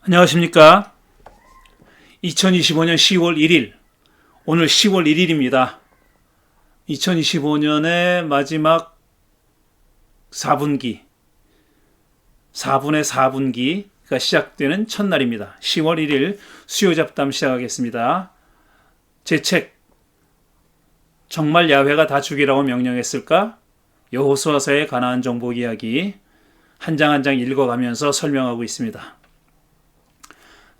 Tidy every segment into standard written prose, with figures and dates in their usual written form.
안녕하십니까. 2025년 10월 1일, 오늘 10월 1일입니다. 2025년의 마지막 4분기, 4분의 4분기가 시작되는 첫날입니다. 10월 1일 수요 잡담 시작하겠습니다. 제 책, 정말 야훼가 다 죽이라고 명령했을까? 여호수아서의 가나안 정복 이야기 한 장 한 장 읽어가면서 설명하고 있습니다.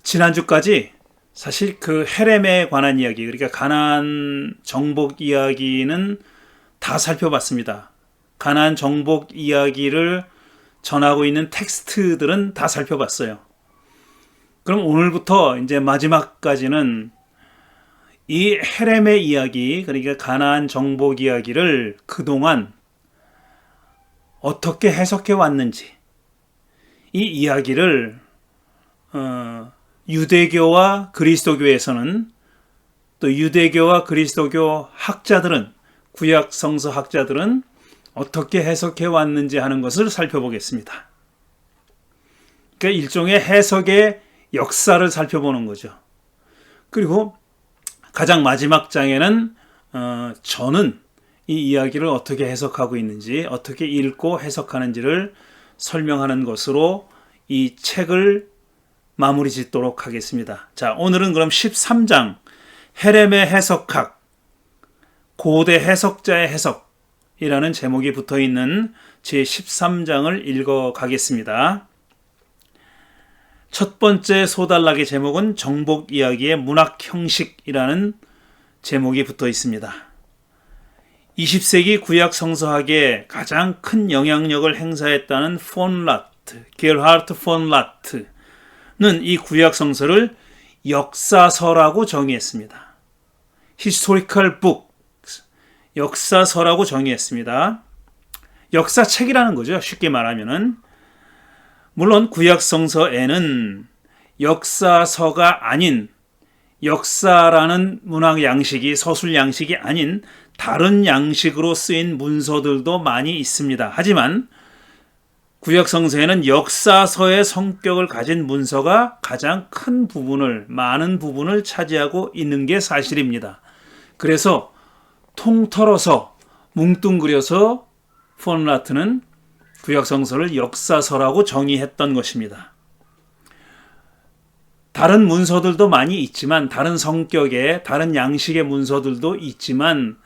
지난주까지 사실 그 헤렘에 관한 이야기, 그러니까 가나안 정복 이야기는 다 살펴봤습니다. 가나안 정복 이야기를 전하고 있는 텍스트들은 다 살펴봤어요. 그럼 오늘부터 이제 마지막까지는 이 헤렘의 이야기, 그러니까 가나안 정복 이야기를 그동안 어떻게 해석해 왔는지, 이 이야기를 유대교와 그리스도교에서는, 또 유대교와 그리스도교 학자들은, 구약 성서 학자들은 어떻게 해석해 왔는지 하는 것을 살펴보겠습니다. 그러니까 일종의 해석의 역사를 살펴보는 거죠. 그리고 가장 마지막 장에는 저는 이 이야기를 어떻게 해석하고 있는지, 어떻게 읽고 해석하는지를 설명하는 것으로 이 책을 마무리 짓도록 하겠습니다. 자, 오늘은 그럼 13장 헤렘의 해석학, 고대 해석자의 해석이라는 제목이 붙어있는 제 13장을 읽어가겠습니다. 첫 번째 소단락의 제목은 정복 이야기의 문학 형식이라는 제목이 붙어 있습니다. 20세기 구약 성서학에 가장 큰 영향력을 행사했다는 폰 라트, 게르하르트 폰 라트 는 이 구약 성서를 역사서라고 정의했습니다. Historical books, 역사서라고 정의했습니다. 역사책이라는 거죠. 쉽게 말하면은. 물론 구약 성서에는 역사서가 아닌, 역사라는 문학 양식이, 서술 양식이 아닌 다른 양식으로 쓰인 문서들도 많이 있습니다. 하지만 구약 성서에는 역사서의 성격을 가진 문서가 가장 큰 부분을, 많은 부분을 차지하고 있는 게 사실입니다. 그래서 통틀어서 뭉뚱그려서 폰 라트는 구약 성서를 역사서라고 정의했던 것입니다. 다른 문서들도 많이 있지만, 다른 성격의, 다른 양식의 문서들도 있지만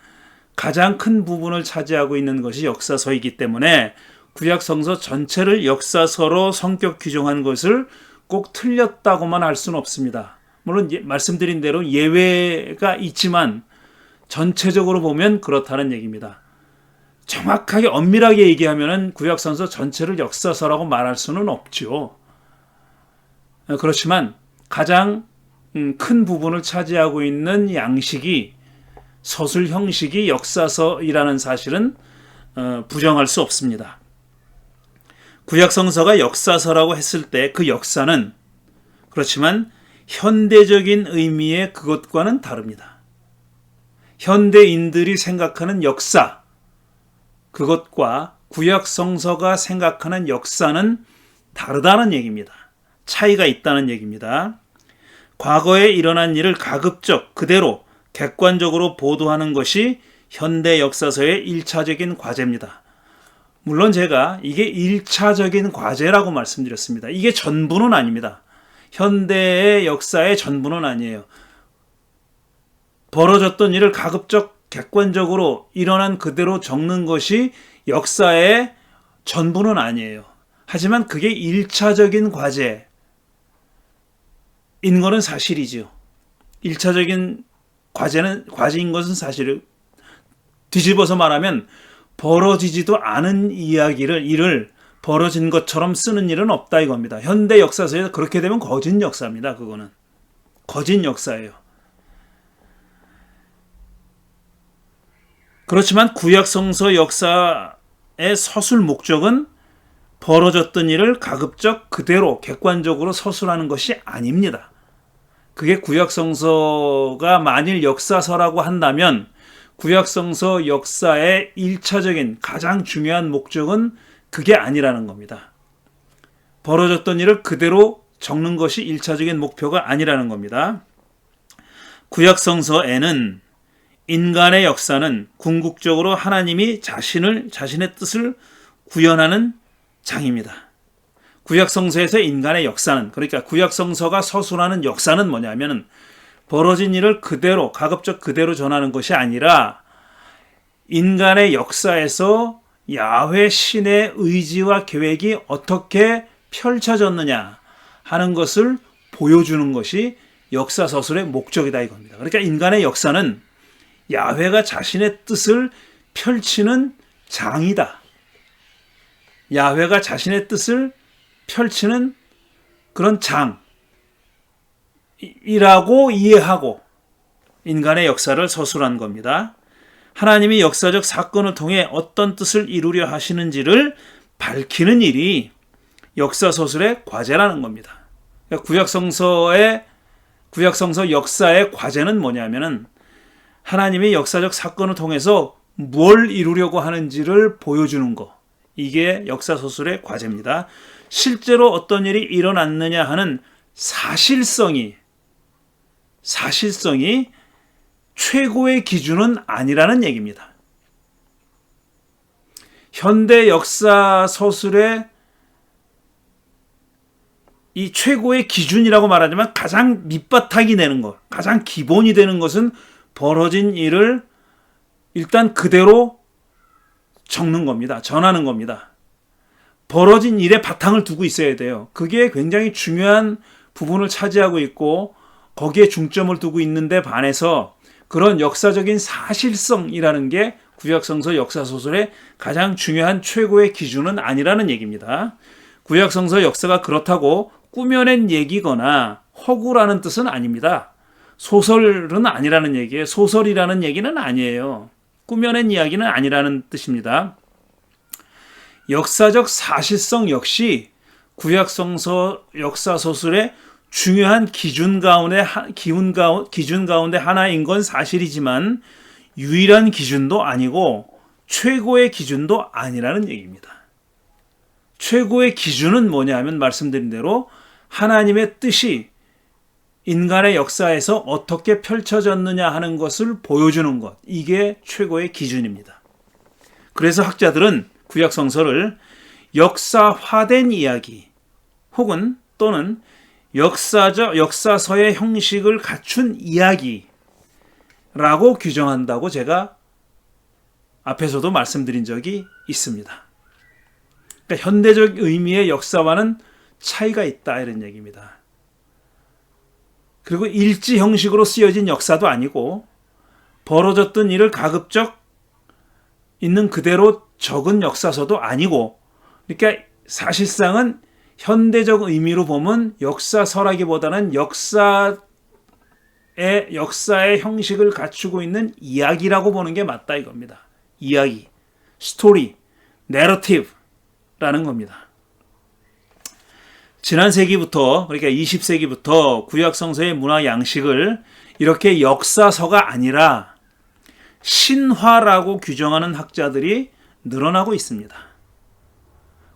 가장 큰 부분을 차지하고 있는 것이 역사서이기 때문에 구약 성서 전체를 역사서로 성격 규정한 것을 꼭 틀렸다고만 할 수는 없습니다. 물론 말씀드린 대로 예외가 있지만 전체적으로 보면 그렇다는 얘기입니다. 정확하게 엄밀하게 얘기하면 구약 성서 전체를 역사서라고 말할 수는 없죠. 그렇지만 가장 큰 부분을 차지하고 있는 양식이, 서술 형식이 역사서이라는 사실은 부정할 수 없습니다. 구약 성서가 역사서라고 했을 때 그 역사는, 그렇지만 현대적인 의미의 그것과는 다릅니다. 현대인들이 생각하는 역사, 그것과 구약 성서가 생각하는 역사는 다르다는 얘기입니다. 차이가 있다는 얘기입니다. 과거에 일어난 일을 가급적 그대로 객관적으로 보도하는 것이 현대 역사서의 1차적인 과제입니다. 물론 제가 이게 1차적인 과제라고 말씀드렸습니다. 이게 전부는 아닙니다. 현대의 역사의 전부는 아니에요. 벌어졌던 일을 가급적 객관적으로 일어난 그대로 적는 것이 역사의 전부는 아니에요. 하지만 그게 1차적인 과제인 거는 사실이죠. 1차적인 과제인 것은 사실을 뒤집어서 말하면 벌어지지도 않은 일을 벌어진 것처럼 쓰는 일은 없다 이겁니다. 현대 역사서에서 그렇게 되면 거짓 역사입니다. 그거는 거짓 역사예요. 그렇지만 구약 성서 역사의 서술 목적은 벌어졌던 일을 가급적 그대로 객관적으로 서술하는 것이 아닙니다. 그게 구약 성서가 만일 역사서라고 한다면 구약성서 역사의 1차적인 가장 중요한 목적은 그게 아니라는 겁니다. 벌어졌던 일을 그대로 적는 것이 1차적인 목표가 아니라는 겁니다. 구약성서에는 인간의 역사는 궁극적으로 하나님이 자신의 뜻을 구현하는 장입니다. 구약성서에서 인간의 역사는, 그러니까 구약성서가 서술하는 역사는 뭐냐면 벌어진 일을 그대로, 가급적 그대로 전하는 것이 아니라 인간의 역사에서 야훼 신의 의지와 계획이 어떻게 펼쳐졌느냐 하는 것을 보여주는 것이 역사서술의 목적이다 이겁니다. 그러니까 인간의 역사는 야훼가 자신의 뜻을 펼치는 장이다. 야훼가 자신의 뜻을 펼치는 그런 장이라고 이해하고 인간의 역사를 서술한 겁니다. 하나님이 역사적 사건을 통해 어떤 뜻을 이루려 하시는지를 밝히는 일이 역사서술의 과제라는 겁니다. 그러니까 구약성서 역사의 과제는 뭐냐면은 하나님이 역사적 사건을 통해서 뭘 이루려고 하는지를 보여주는 것. 이게 역사서술의 과제입니다. 실제로 어떤 일이 일어났느냐 하는 사실성이 최고의 기준은 아니라는 얘기입니다. 현대 역사서술의 이 최고의 기준이라고 말하지만 가장 밑바탕이 되는 것, 가장 기본이 되는 것은 벌어진 일을 일단 그대로 적는 겁니다. 전하는 겁니다. 벌어진 일에 바탕을 두고 있어야 돼요. 그게 굉장히 중요한 부분을 차지하고 있고 거기에 중점을 두고 있는데 반해서 그런 역사적인 사실성이라는 게 구약성서 역사소설의 가장 중요한 최고의 기준은 아니라는 얘기입니다. 구약성서 역사가 그렇다고 꾸며낸 얘기거나 허구라는 뜻은 아닙니다. 소설은 아니라는 얘기예요. 소설이라는 얘기는 아니에요. 꾸며낸 이야기는 아니라는 뜻입니다. 역사적 사실성 역시 구약성서 역사소설의 중요한 기준 가운데 하나인 건 사실이지만 유일한 기준도 아니고 최고의 기준도 아니라는 얘기입니다. 최고의 기준은 뭐냐면 말씀드린 대로 하나님의 뜻이 인간의 역사에서 어떻게 펼쳐졌느냐 하는 것을 보여주는 것. 이게 최고의 기준입니다. 그래서 학자들은 구약성서를 역사화된 이야기 혹은 또는 역사서의 형식을 갖춘 이야기라고 규정한다고 제가 앞에서도 말씀드린 적이 있습니다. 그러니까 현대적 의미의 역사와는 차이가 있다 이런 얘기입니다. 그리고 일지 형식으로 쓰여진 역사도 아니고 벌어졌던 일을 가급적 있는 그대로 적은 역사서도 아니고 그러니까 사실상은 현대적 의미로 보면 역사서라기보다는 역사의 형식을 갖추고 있는 이야기라고 보는 게 맞다 이겁니다. 이야기, 스토리, 내러티브라는 겁니다. 지난 세기부터 그러니까 20세기부터 구약성서의 문화 양식을 이렇게 역사서가 아니라 신화라고 규정하는 학자들이 늘어나고 있습니다.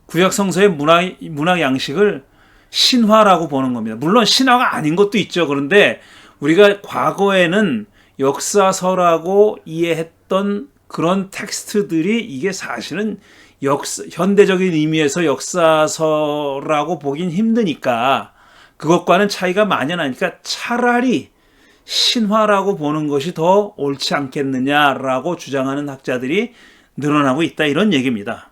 구약성서의 문학 양식을 신화라고 보는 겁니다. 물론 신화가 아닌 것도 있죠. 그런데 우리가 과거에는 역사서라고 이해했던 그런 텍스트들이 이게 사실은 현대적인 의미에서 역사서라고 보긴 힘드니까 그것과는 차이가 많이 나니까 차라리 신화라고 보는 것이 더 옳지 않겠느냐라고 주장하는 학자들이 늘어나고 있다 이런 얘기입니다.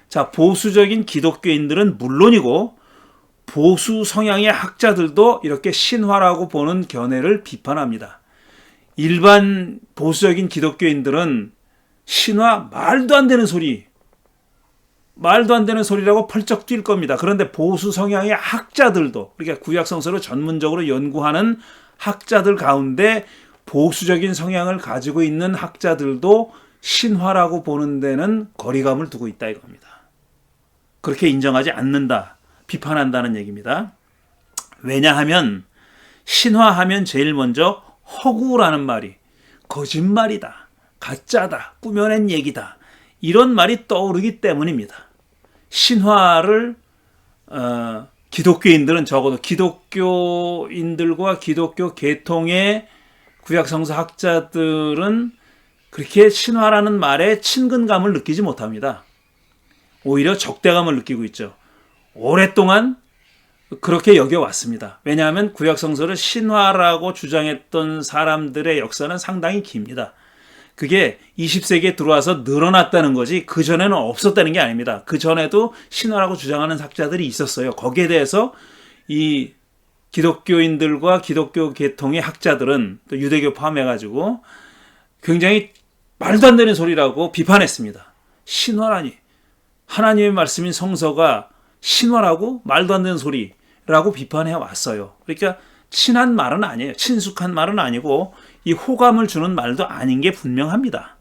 자, 보수적인 기독교인들은 물론이고 보수 성향의 학자들도 이렇게 신화라고 보는 견해를 비판합니다. 일반 보수적인 기독교인들은 신화 말도 안 되는 소리라고 펄쩍 뛸 겁니다. 그런데 보수 성향의 학자들도 그러니까 구약성서를 전문적으로 연구하는 학자들 가운데 보수적인 성향을 가지고 있는 학자들도 신화라고 보는 데는 거리감을 두고 있다 이겁니다. 그렇게 인정하지 않는다, 비판한다는 얘기입니다. 왜냐하면 신화하면 제일 먼저 허구라는 말이 거짓말이다, 가짜다, 꾸며낸 얘기다 이런 말이 떠오르기 때문입니다. 신화를 기독교인들은 적어도 기독교인들과 기독교 계통의 구약성서 학자들은 그렇게 신화라는 말에 친근감을 느끼지 못합니다. 오히려 적대감을 느끼고 있죠. 오랫동안 그렇게 여겨왔습니다. 왜냐하면 구약성서를 신화라고 주장했던 사람들의 역사는 상당히 깁니다. 그게 20세기에 들어와서 늘어났다는 거지 그전에는 없었다는 게 아닙니다. 그전에도 신화라고 주장하는 학자들이 있었어요. 거기에 대해서 이 기독교인들과 기독교 계통의 학자들은 또 유대교 포함해가지고 굉장히 말도 안 되는 소리라고 비판했습니다. 신화라니. 하나님의 말씀인 성서가 신화라고? 말도 안 되는 소리라고 비판해 왔어요. 그러니까 친한 말은 아니에요. 친숙한 말은 아니고 이 호감을 주는 말도 아닌 게 분명합니다.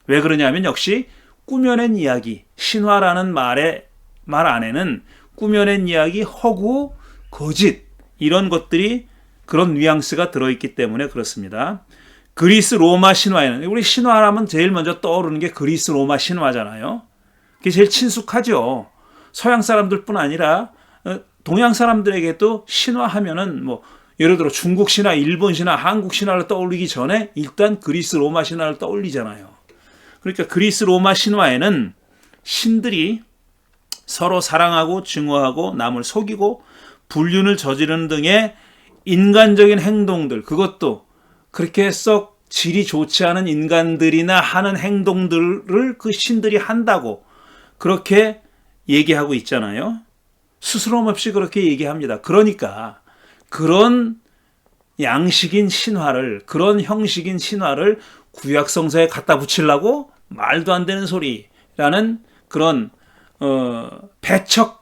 왜 그러냐면 역시 꾸며낸 이야기, 신화라는 말 안에는 꾸며낸 이야기, 허구, 거짓 이런 것들이 그런 뉘앙스가 들어있기 때문에 그렇습니다. 그리스 로마 신화에는 우리 신화라면 제일 먼저 떠오르는 게 그리스 로마 신화잖아요. 그게 제일 친숙하죠. 서양 사람들뿐 아니라 동양 사람들에게도 신화하면은 뭐 예를 들어 중국 신화, 일본 신화, 한국 신화를 떠올리기 전에 일단 그리스 로마 신화를 떠올리잖아요. 그러니까 그리스 로마 신화에는 신들이 서로 사랑하고 증오하고 남을 속이고 불륜을 저지르는 등의 인간적인 행동들, 그것도 그렇게 썩 질이 좋지 않은 인간들이나 하는 행동들을 그 신들이 한다고 그렇게 얘기하고 있잖아요. 스스럼 없이 그렇게 얘기합니다. 그러니까 그런 양식인 신화를, 그런 형식인 신화를 구약성서에 갖다 붙이려고 말도 안 되는 소리라는 그런 배척할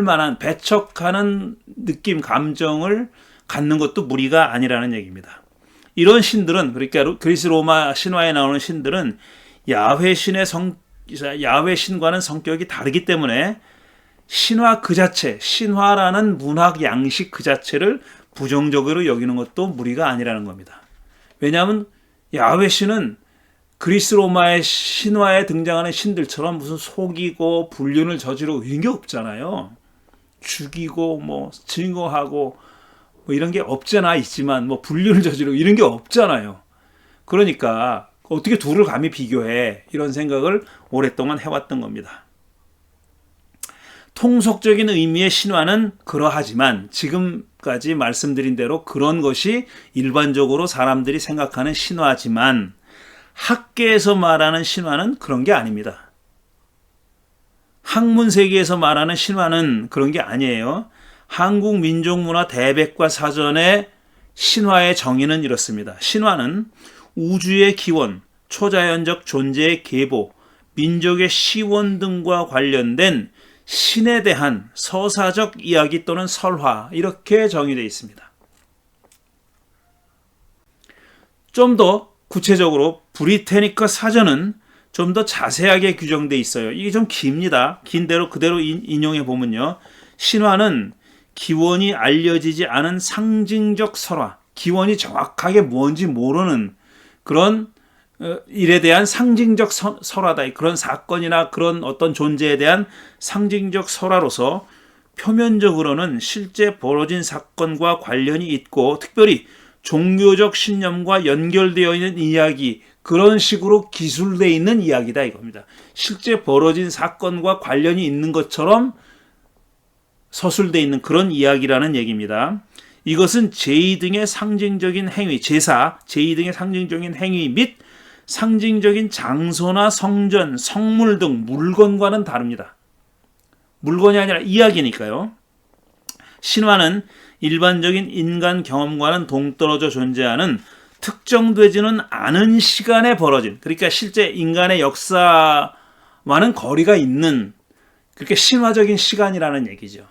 만한, 배척하는 느낌, 감정을 갖는 것도 무리가 아니라는 얘기입니다. 이런 신들은, 그러니까 그리스 로마 신화에 나오는 신들은 야훼 신과는 성격이 다르기 때문에 신화 그 자체, 신화라는 문학 양식 그 자체를 부정적으로 여기는 것도 무리가 아니라는 겁니다. 왜냐하면 야훼 신은 그리스 로마의 신화에 등장하는 신들처럼 무슨 속이고 불륜을 저지르고 이런 게 없잖아요. 죽이고 뭐 증오하고 뭐 이런 게 없잖아. 있지만 뭐 불륜을 저지르고 이런 게 없잖아요. 그러니까 어떻게 둘을 감히 비교해, 이런 생각을 오랫동안 해왔던 겁니다. 통속적인 의미의 신화는 그러하지만 지금까지 말씀드린 대로 그런 것이 일반적으로 사람들이 생각하는 신화지만 학계에서 말하는 신화는 그런 게 아닙니다. 학문 세계에서 말하는 신화는 그런 게 아니에요. 한국 민족문화 대백과 사전의 신화의 정의는 이렇습니다. 신화는 우주의 기원, 초자연적 존재의 계보, 민족의 시원 등과 관련된 신에 대한 서사적 이야기 또는 설화, 이렇게 정의되어 있습니다. 좀 더 구체적으로 브리테니커 사전은 좀 더 자세하게 규정되어 있어요. 이게 좀 깁니다. 긴 대로 그대로 인용해 보면요. 신화는 기원이 알려지지 않은 상징적 설화, 기원이 정확하게 뭔지 모르는 그런 일에 대한 상징적 설화다. 그런 사건이나 그런 어떤 존재에 대한 상징적 설화로서 표면적으로는 실제 벌어진 사건과 관련이 있고 특별히 종교적 신념과 연결되어 있는 이야기, 그런 식으로 기술되어 있는 이야기다 이겁니다. 실제 벌어진 사건과 관련이 있는 것처럼 서술되어 있는 그런 이야기라는 얘기입니다. 이것은 제의 등의 상징적인 행위, 제사, 제의 등의 상징적인 행위 및 상징적인 장소나 성전, 성물 등 물건과는 다릅니다. 물건이 아니라 이야기니까요. 신화는 일반적인 인간 경험과는 동떨어져 존재하는 특정되지는 않은 시간에 벌어진, 그러니까 실제 인간의 역사와는 거리가 있는, 그렇게 신화적인 시간이라는 얘기죠.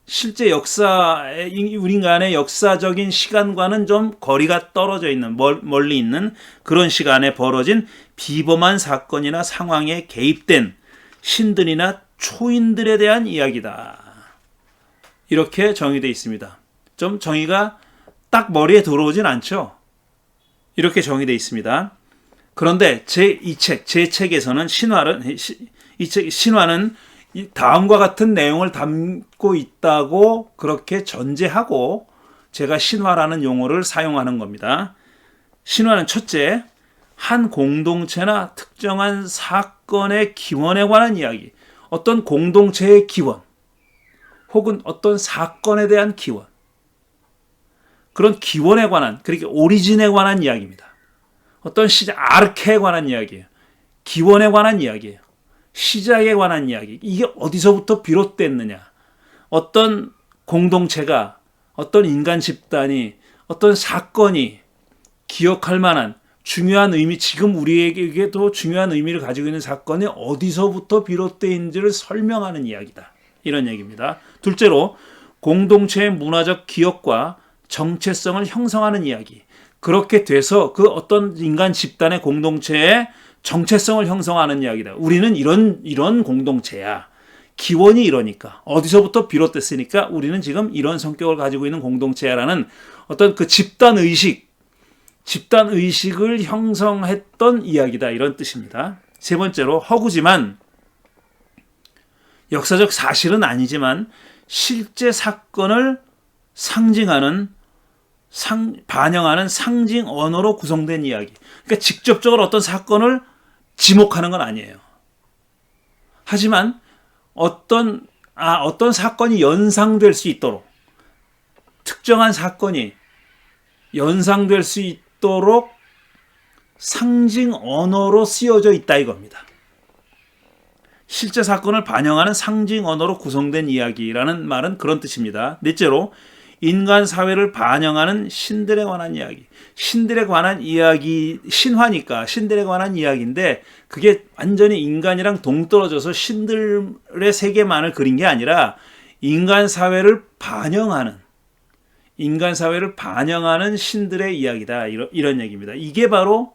실제 역사의, 우리 인간의 역사적인 시간과는 좀 거리가 떨어져 있는, 멀리 있는 그런 시간에 벌어진 비범한 사건이나 상황에 개입된 신들이나 초인들에 대한 이야기다. 이렇게 정의되어 있습니다. 좀 정의가 딱 머리에 들어오진 않죠. 이렇게 정의되어 있습니다. 그런데 제 책에서는 신화는 이 다음과 같은 내용을 담고 있다고 그렇게 전제하고 제가 신화라는 용어를 사용하는 겁니다. 신화는 첫째, 한 공동체나 특정한 사건의 기원에 관한 이야기, 어떤 공동체의 기원, 혹은 어떤 사건에 대한 기원, 그런 기원에 관한, 그러니까 오리진에 관한 이야기입니다. 어떤 시작, 아르케에 관한 이야기예요. 기원에 관한 이야기예요. 시작에 관한 이야기. 이게 어디서부터 비롯됐느냐. 어떤 공동체가, 어떤 인간 집단이, 어떤 사건이 기억할 만한 중요한 의미, 지금 우리에게도 중요한 의미를 가지고 있는 사건이 어디서부터 비롯되는지를 설명하는 이야기다. 이런 얘기입니다. 둘째로, 공동체의 문화적 기억과 정체성을 형성하는 이야기. 그렇게 돼서 그 어떤 인간 집단의 공동체의 정체성을 형성하는 이야기다. 우리는 이런 공동체야. 기원이 이러니까. 어디서부터 비롯됐으니까 우리는 지금 이런 성격을 가지고 있는 공동체야라는 어떤 그 집단의식을 형성했던 이야기다. 이런 뜻입니다. 세 번째로, 허구지만 역사적 사실은 아니지만 실제 사건을 반영하는 상징 언어로 구성된 이야기. 그러니까 직접적으로 어떤 사건을 지목하는 건 아니에요. 하지만 어떤 사건이 연상될 수 있도록, 특정한 사건이 연상될 수 있도록 상징 언어로 쓰여져 있다 이겁니다. 실제 사건을 반영하는 상징 언어로 구성된 이야기라는 말은 그런 뜻입니다. 넷째로, 인간 사회를 반영하는 신들에 관한 이야기. 신들에 관한 이야기, 신화니까 신들에 관한 이야기인데 그게 완전히 인간이랑 동떨어져서 신들의 세계만을 그린 게 아니라 인간 사회를 반영하는 신들의 이야기다. 이런 얘기입니다. 이게 바로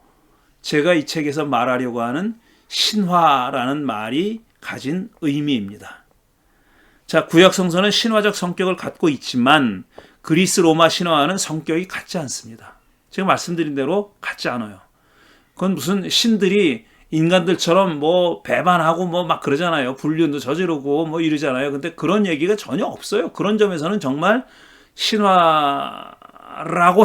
제가 이 책에서 말하려고 하는 신화라는 말이 가진 의미입니다. 자, 구약 성서는 신화적 성격을 갖고 있지만 그리스 로마 신화와는 성격이 같지 않습니다. 제가 말씀드린 대로 같지 않아요. 그건 무슨 신들이 인간들처럼 뭐 배반하고 뭐 막 그러잖아요. 불륜도 저지르고 뭐 이러잖아요. 근데 그런 얘기가 전혀 없어요. 그런 점에서는 정말 신화라고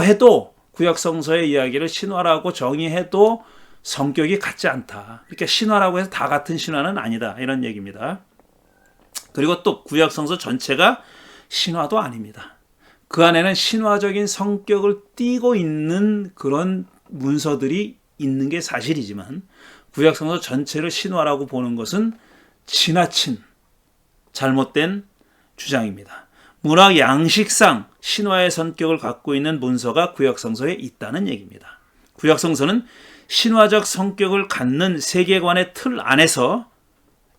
해도, 구약 성서의 이야기를 신화라고 정의해도 성격이 같지 않다. 그러니까 신화라고 해서 다 같은 신화는 아니다. 이런 얘기입니다. 그리고 또 구약 성서 전체가 신화도 아닙니다. 그 안에는 신화적인 성격을 띠고 있는 그런 문서들이 있는 게 사실이지만 구약 성서 전체를 신화라고 보는 것은 지나친 잘못된 주장입니다. 문학 양식상 신화의 성격을 갖고 있는 문서가 구약 성서에 있다는 얘기입니다. 구약 성서는 신화적 성격을 갖는 세계관의 틀 안에서,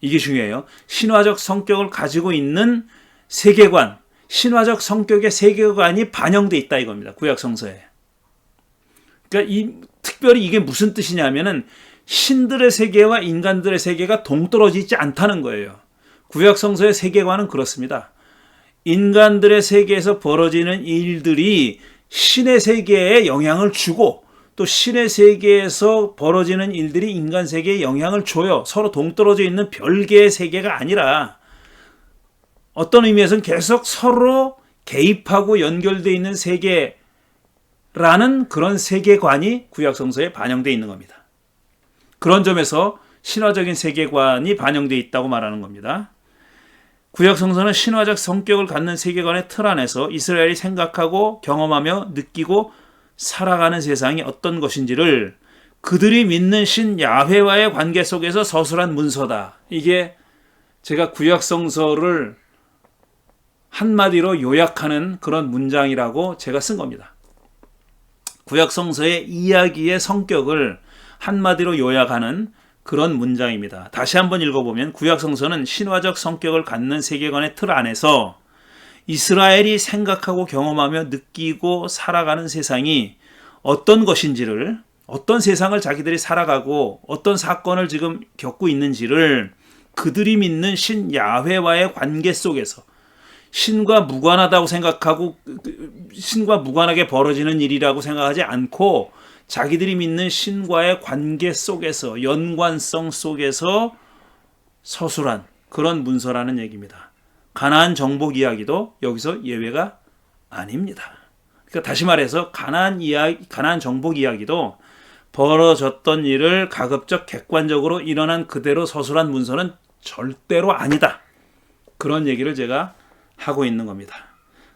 이게 중요해요. 신화적 성격을 가지고 있는 세계관, 신화적 성격의 세계관이 반영돼 있다 이겁니다. 구약 성서에. 그러니까 특별히 이게 무슨 뜻이냐면은 신들의 세계와 인간들의 세계가 동떨어지지 않다는 거예요. 구약 성서의 세계관은 그렇습니다. 인간들의 세계에서 벌어지는 일들이 신의 세계에 영향을 주고 또 신의 세계에서 벌어지는 일들이 인간 세계에 영향을 줘요. 서로 동떨어져 있는 별개의 세계가 아니라 어떤 의미에서는 계속 서로 개입하고 연결되어 있는 세계라는 그런 세계관이 구약 성서에 반영되어 있는 겁니다. 그런 점에서 신화적인 세계관이 반영되어 있다고 말하는 겁니다. 구약 성서는 신화적 성격을 갖는 세계관의 틀 안에서 이스라엘이 생각하고 경험하며 느끼고 살아가는 세상이 어떤 것인지를 그들이 믿는 신 야훼와의 관계 속에서 서술한 문서다. 이게 제가 구약 성서를 한마디로 요약하는 그런 문장이라고 제가 쓴 겁니다. 구약 성서의 이야기의 성격을 한마디로 요약하는 그런 문장입니다. 다시 한번 읽어보면 구약 성서는 신화적 성격을 갖는 세계관의 틀 안에서 이스라엘이 생각하고 경험하며 느끼고 살아가는 세상이 어떤 것인지를, 어떤 세상을 자기들이 살아가고 어떤 사건을 지금 겪고 있는지를 그들이 믿는 신 야훼와의 관계 속에서, 신과 무관하다고 생각하고 신과 무관하게 벌어지는 일이라고 생각하지 않고 자기들이 믿는 신과의 관계 속에서, 연관성 속에서 서술한 그런 문서라는 얘기입니다. 가나안 정복 이야기도 여기서 예외가 아닙니다. 그러니까 다시 말해서 가나안 정복 이야기도 벌어졌던 일을 가급적 객관적으로 일어난 그대로 서술한 문서는 절대로 아니다. 그런 얘기를 제가 하고 있는 겁니다.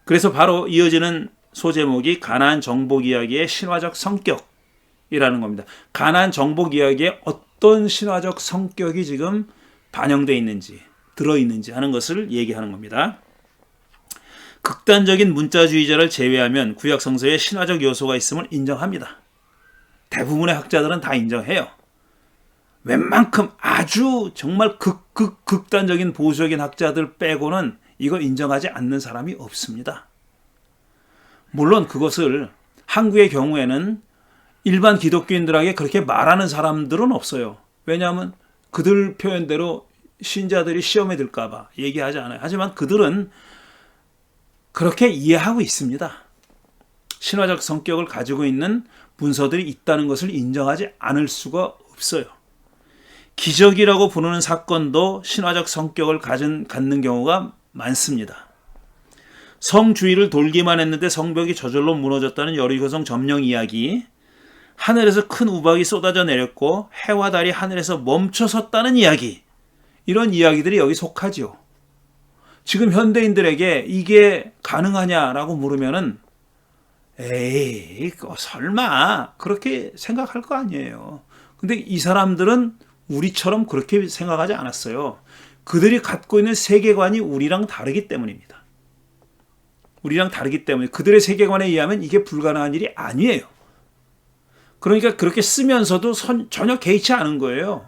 그래서 바로 이어지는 소제목이 가나안 정복 이야기의 신화적 성격이라는 겁니다. 가나안 정복 이야기에 어떤 신화적 성격이 지금 반영되어 있는지, 들어있는지 하는 것을 얘기하는 겁니다. 극단적인 문자주의자를 제외하면 구약 성서에 신화적 요소가 있음을 인정합니다. 대부분의 학자들은 다 인정해요. 웬만큼 아주 정말 극단적인 보수적인 학자들 빼고는 이거 인정하지 않는 사람이 없습니다. 물론 그것을 한국의 경우에는 일반 기독교인들에게 그렇게 말하는 사람들은 없어요. 왜냐하면 그들 표현대로 신자들이 시험에 들까 봐 얘기하지 않아요. 하지만 그들은 그렇게 이해하고 있습니다. 신화적 성격을 가지고 있는 문서들이 있다는 것을 인정하지 않을 수가 없어요. 기적이라고 부르는 사건도 신화적 성격을 갖는 경우가 많습니다. 성 주위를 돌기만 했는데 성벽이 저절로 무너졌다는 여리고성 점령 이야기, 하늘에서 큰 우박이 쏟아져 내렸고 해와 달이 하늘에서 멈춰 섰다는 이야기, 이런 이야기들이 여기 속하죠. 지금 현대인들에게 이게 가능하냐라고 물으면은 에이, 설마 그렇게 생각할 거 아니에요. 근데 이 사람들은 우리처럼 그렇게 생각하지 않았어요. 그들이 갖고 있는 세계관이 우리랑 다르기 때문입니다. 우리랑 다르기 때문에 그들의 세계관에 의하면 이게 불가능한 일이 아니에요. 그러니까 그렇게 쓰면서도 전혀 개의치 않은 거예요.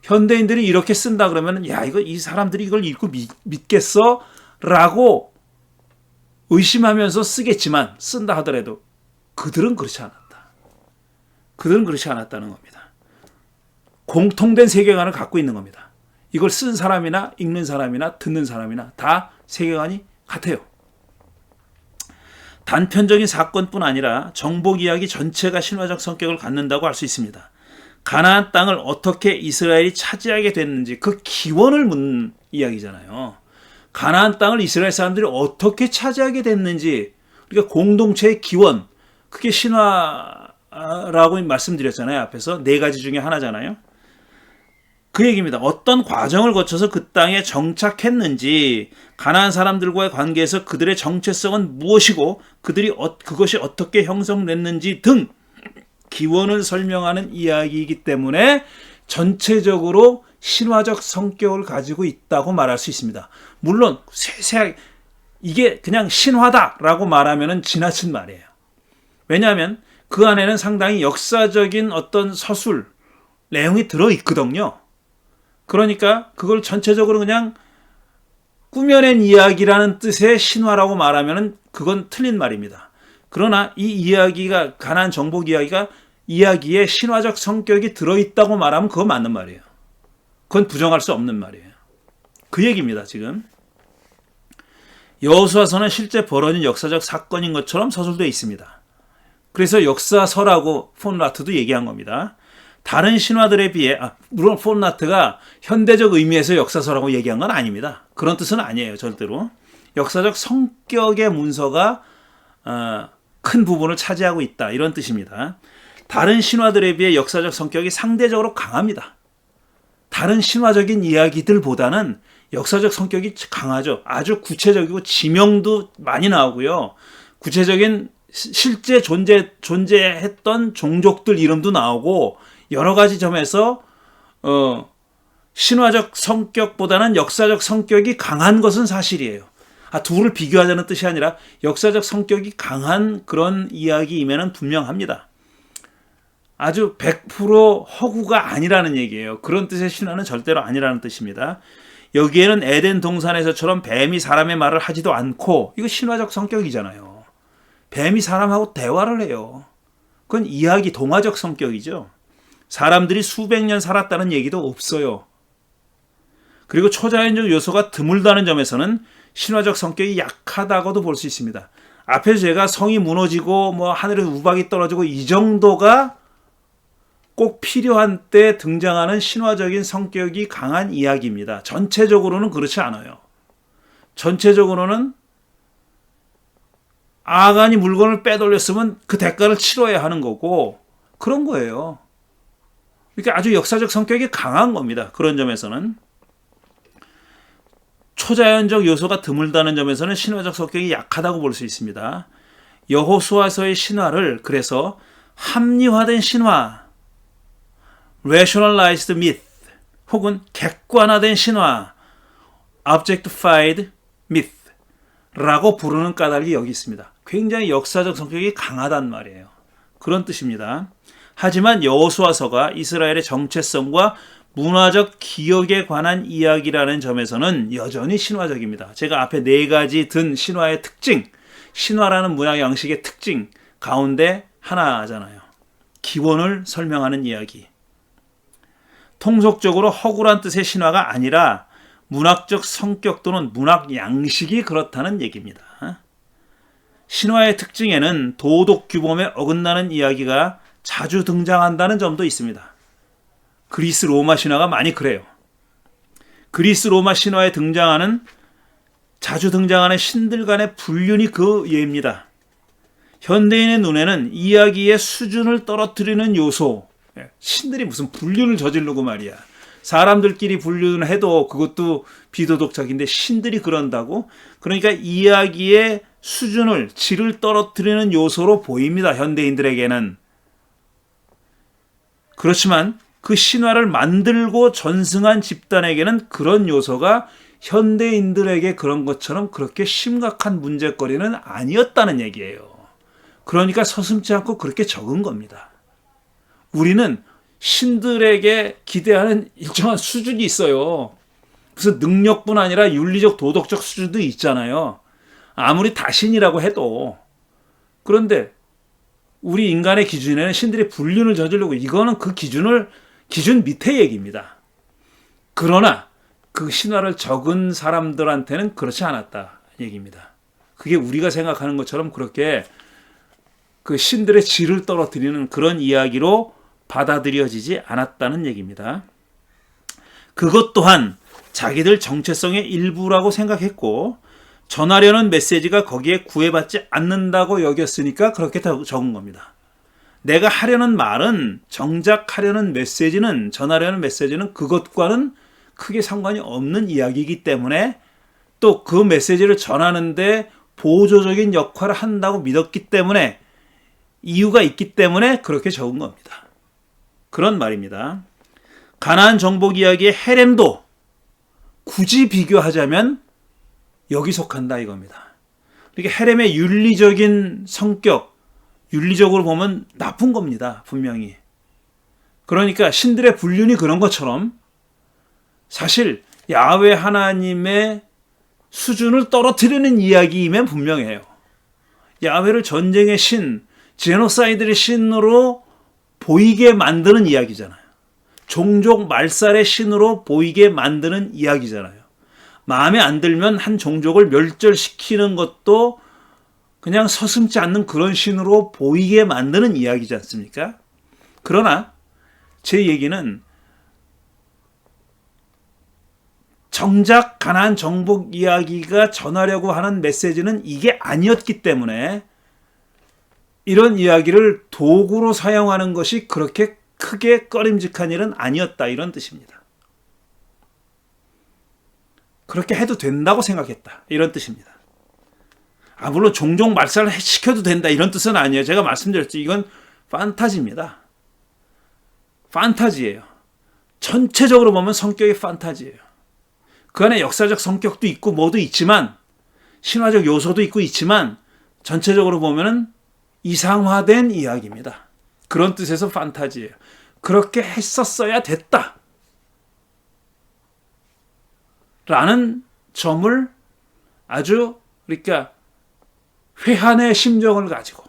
현대인들이 이렇게 쓴다 그러면 야, 이 사람들이 이걸 읽고 믿겠어? 라고 의심하면서 쓰겠지만, 쓴다 하더라도 그들은 그렇지 않았다. 그들은 그렇지 않았다는 겁니다. 공통된 세계관을 갖고 있는 겁니다. 이걸 쓴 사람이나 읽는 사람이나 듣는 사람이나 다 세계관이 같아요. 단편적인 사건뿐 아니라 정복 이야기 전체가 신화적 성격을 갖는다고 할 수 있습니다. 가나안 땅을 어떻게 이스라엘이 차지하게 됐는지 그 기원을 묻는 이야기잖아요. 가나안 땅을 이스라엘 사람들이 어떻게 차지하게 됐는지, 그러니까 공동체의 기원, 그게 신화라고 말씀드렸잖아요. 앞에서 4가지 중에 하나잖아요. 그 얘기입니다. 어떤 과정을 거쳐서 그 땅에 정착했는지, 가나안 사람들과의 관계에서 그들의 정체성은 무엇이고 그것이 어떻게 형성됐는지 등 기원을 설명하는 이야기이기 때문에 전체적으로 신화적 성격을 가지고 있다고 말할 수 있습니다. 물론 세세하게 이게 그냥 신화다라고 말하면 지나친 말이에요. 왜냐하면 그 안에는 상당히 역사적인 어떤 서술, 내용이 들어있거든요. 그러니까 그걸 전체적으로 그냥 꾸며낸 이야기라는 뜻의 신화라고 말하면 그건 틀린 말입니다. 그러나 이 이야기가, 가나안 정복 이야기에 신화적 성격이 들어있다고 말하면 그건 맞는 말이에요. 그건 부정할 수 없는 말이에요. 그 얘기입니다, 지금. 여호수아서는 실제 벌어진 역사적 사건인 것처럼 서술되어 있습니다. 그래서 역사서라고 폰 라트도 얘기한 겁니다. 다른 신화들에 비해, 물론 폰 라트가 현대적 의미에서 역사서라고 얘기한 건 아닙니다. 그런 뜻은 아니에요, 절대로. 역사적 성격의 문서가 큰 부분을 차지하고 있다, 이런 뜻입니다. 다른 신화들에 비해 역사적 성격이 상대적으로 강합니다. 다른 신화적인 이야기들보다는 역사적 성격이 강하죠. 아주 구체적이고 지명도 많이 나오고요. 구체적인 실제 존재했던 종족들 이름도 나오고, 여러 가지 점에서 신화적 성격보다는 역사적 성격이 강한 것은 사실이에요. 둘을 비교하자는 뜻이 아니라 역사적 성격이 강한 그런 이야기임에는 분명합니다. 아주 100% 허구가 아니라는 얘기예요. 그런 뜻의 신화는 절대로 아니라는 뜻입니다. 여기에는 에덴 동산에서처럼 뱀이 사람의 말을 하지도 않고, 이거 신화적 성격이잖아요. 뱀이 사람하고 대화를 해요. 그건 이야기, 동화적 성격이죠. 사람들이 수백 년 살았다는 얘기도 없어요. 그리고 초자연적 요소가 드물다는 점에서는 신화적 성격이 약하다고도 볼 수 있습니다. 앞에서 제가 성이 무너지고 하늘에 우박이 떨어지고 이 정도가 꼭 필요한 때 등장하는 신화적인 성격이 강한 이야기입니다. 전체적으로는 그렇지 않아요. 전체적으로는 아간이 물건을 빼돌렸으면 그 대가를 치러야 하는 거고 그런 거예요. 그러니까 아주 역사적 성격이 강한 겁니다. 그런 점에서는. 초자연적 요소가 드물다는 점에서는 신화적 성격이 약하다고 볼 수 있습니다. 여호수아서의 신화를 그래서 합리화된 신화, rationalized myth 혹은 객관화된 신화, objectified myth라고 부르는 까닭이 여기 있습니다. 굉장히 역사적 성격이 강하단 말이에요. 그런 뜻입니다. 하지만 여호수아서가 이스라엘의 정체성과 문화적 기억에 관한 이야기라는 점에서는 여전히 신화적입니다. 제가 앞에 4가지 든 신화의 특징, 신화라는 문화 양식의 특징 가운데 하나잖아요. 기원을 설명하는 이야기. 통속적으로 허구란 뜻의 신화가 아니라 문학적 성격 또는 문학 양식이 그렇다는 얘기입니다. 신화의 특징에는 도덕 규범에 어긋나는 이야기가 자주 등장한다는 점도 있습니다. 그리스 로마 신화가 많이 그래요. 그리스 로마 신화에 자주 등장하는 신들 간의 불륜이 그 예입니다. 현대인의 눈에는 이야기의 수준을 떨어뜨리는 요소, 신들이 무슨 불륜을 저지르고 말이야. 사람들끼리 불륜을 해도 그것도 비도덕적인데 신들이 그런다고? 그러니까 이야기의 수준을, 질을 떨어뜨리는 요소로 보입니다. 현대인들에게는. 그렇지만 그 신화를 만들고 전승한 집단에게는 그런 요소가 현대인들에게 그런 것처럼 그렇게 심각한 문제거리는 아니었다는 얘기예요. 그러니까 서슴지 않고 그렇게 적은 겁니다. 우리는 신들에게 기대하는 일정한 수준이 있어요. 무슨 능력뿐 아니라 윤리적 도덕적 수준도 있잖아요. 아무리 다신이라고 해도. 그런데 우리 인간의 기준에는 신들이 불륜을 저지르고 이거는 그 기준 밑에 얘기입니다. 그러나 그 신화를 적은 사람들한테는 그렇지 않았다 얘기입니다. 그게 우리가 생각하는 것처럼 그렇게 그 신들의 질을 떨어뜨리는 그런 이야기로 받아들여지지 않았다는 얘기입니다. 그것 또한 자기들 정체성의 일부라고 생각했고 전하려는 메시지가 거기에 구애받지 않는다고 여겼으니까 그렇게 적은 겁니다. 내가 하려는 말은, 정작 하려는 메시지는, 전하려는 메시지는 그것과는 크게 상관이 없는 이야기이기 때문에 또 그 메시지를 전하는데 보조적인 역할을 한다고 믿었기 때문에 이유가 있기 때문에 그렇게 적은 겁니다. 그런 말입니다. 가나안 정복 이야기의 헤렘도 굳이 비교하자면 여기 속한다 이겁니다. 그러니까 헤렘의 윤리적인 성격, 윤리적으로 보면 나쁜 겁니다. 분명히. 그러니까 신들의 불륜이 그런 것처럼 사실 야훼 하나님의 수준을 떨어뜨리는 이야기이면 분명해요. 야훼를 전쟁의 신, 제노사이드의 신으로 보이게 만드는 이야기잖아요. 종족 말살의 신으로 보이게 만드는 이야기잖아요. 마음에 안 들면 한 종족을 멸절시키는 것도 그냥 서슴지 않는 그런 신으로 보이게 만드는 이야기지 않습니까? 그러나 제 얘기는 정작 가나안 정복 이야기가 전하려고 하는 메시지는 이게 아니었기 때문에 이런 이야기를 도구로 사용하는 것이 그렇게 크게 꺼림직한 일은 아니었다 이런 뜻입니다. 그렇게 해도 된다고 생각했다 이런 뜻입니다. 물론 종종 말살을 시켜도 된다 이런 뜻은 아니에요. 제가 말씀드렸죠. 이건 판타지입니다. 판타지예요. 전체적으로 보면 성격이 판타지예요. 그 안에 역사적 성격도 있고 뭐도 있지만 신화적 요소도 있고 있지만 전체적으로 보면은 이상화된 이야기입니다. 그런 뜻에서 판타지예요. 그렇게 했었어야 됐다 라는 점을 아주 그러니까 회한의 심정을 가지고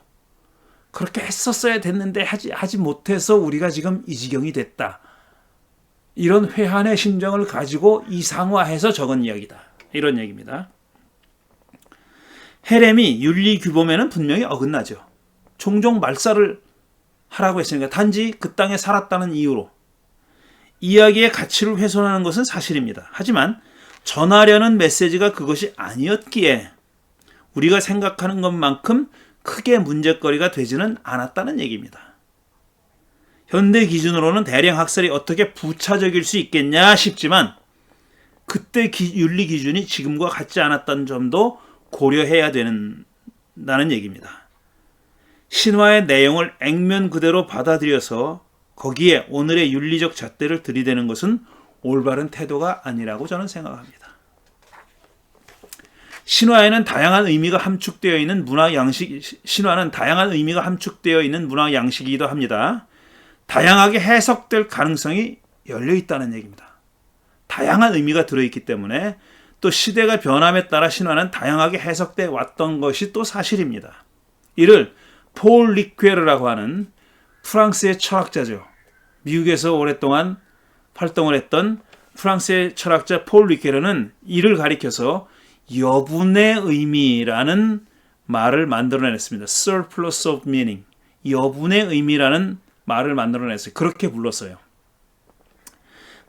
그렇게 했었어야 됐는데 하지 못해서 우리가 지금 이 지경이 됐다. 이런 회한의 심정을 가지고 이상화해서 적은 이야기다. 이런 얘기입니다. 헤렘이 윤리 규범에는 분명히 어긋나죠. 종종 말살을 하라고 했으니까 단지 그 땅에 살았다는 이유로 이야기의 가치를 훼손하는 것은 사실입니다. 하지만 전하려는 메시지가 그것이 아니었기에 우리가 생각하는 것만큼 크게 문제거리가 되지는 않았다는 얘기입니다. 현대 기준으로는 대량 학살이 어떻게 부차적일 수 있겠냐 싶지만 그때 윤리 기준이 지금과 같지 않았다는 점도 고려해야 된다는 얘기입니다. 신화의 내용을 액면 그대로 받아들여서 거기에 오늘의 윤리적 잣대를 들이대는 것은 올바른 태도가 아니라고 저는 생각합니다. 신화는 다양한 의미가 함축되어 있는 문화 양식이기도 합니다. 다양하게 해석될 가능성이 열려 있다는 얘기입니다. 다양한 의미가 들어있기 때문에 또 시대가 변함에 따라 신화는 다양하게 해석돼 왔던 것이 또 사실입니다. 이를 폴 리퀘르라고 하는 프랑스의 철학자죠. 미국에서 오랫동안 활동을 했던 프랑스의 철학자 폴 리퀘르는 이를 가리켜서 여분의 의미라는 말을 만들어냈습니다. surplus of meaning. 여분의 의미라는 말을 만들어냈어요. 그렇게 불렀어요.